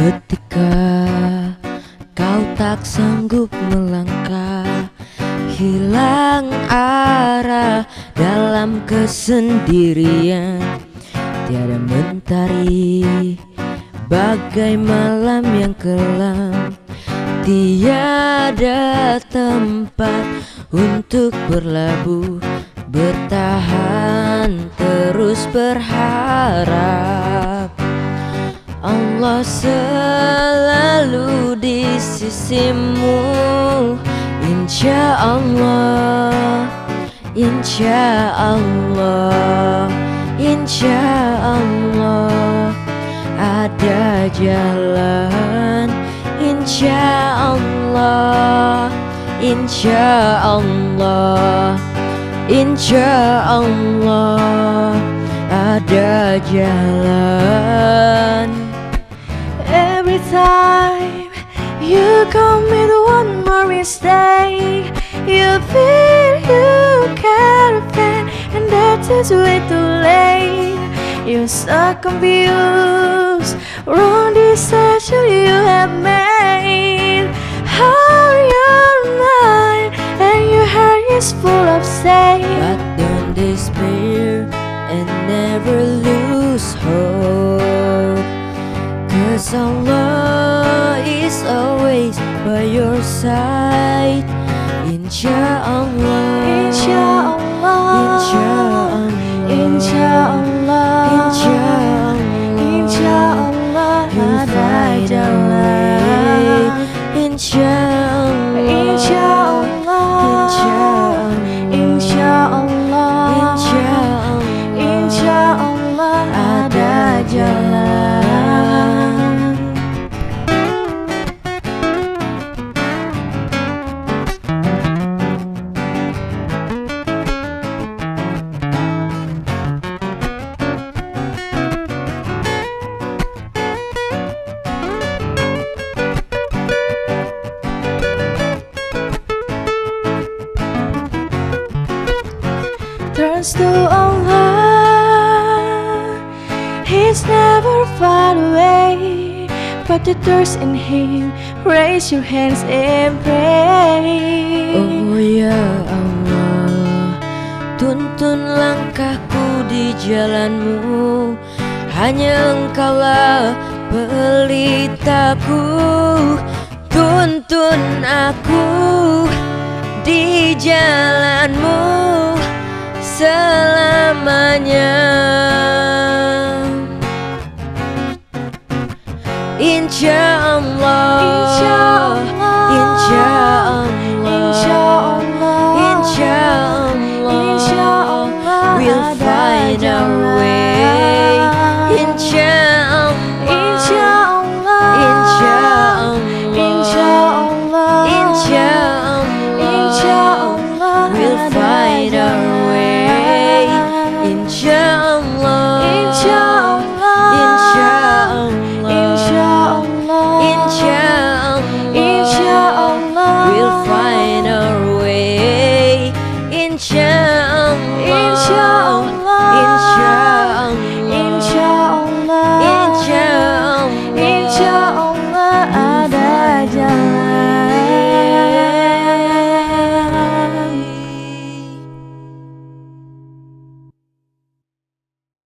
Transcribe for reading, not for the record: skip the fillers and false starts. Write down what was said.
Ketika kau tak sanggup melangkah, hilang arah dalam kesendirian, tiada mentari bagai malam yang kelam, tiada tempat untuk berlabuh, bertahan terus berharap. Allah selalu di sisimu, insya Allah, insya Allah, insya Allah ada jalan, insya Allah, insya Allah, insya Allah ada jalan. Every time you commit one more mistake, you feel you can't fail, and that is way too late. You're so confused, wrong decision you have made. How your mind and your heart is full of shame. But don't despair and never lose hope, 'cause Allah is always by your side. Insya Allah, Insya Allah, insya Allah, Insya Allah, insya Allah, Insya Allah you'll ada find a jalan. way. Insya Allah, Insya Allah, insya Allah, Insya Allah, insya Allah Insya Allah ada jalan. Turns to Allah, He's never far away, but the door's in Him. Raise your hands and pray. Oh ya Allah, tuntun langkahku di jalanmu, hanya Engkaulah pelitaku. Tuntun aku di jalanmu selamanya. Insya Allah, Insya Allah, insya Allah, Insya Allah, insya Allah, Insya Allah we'll ada find our way. jalan. Insya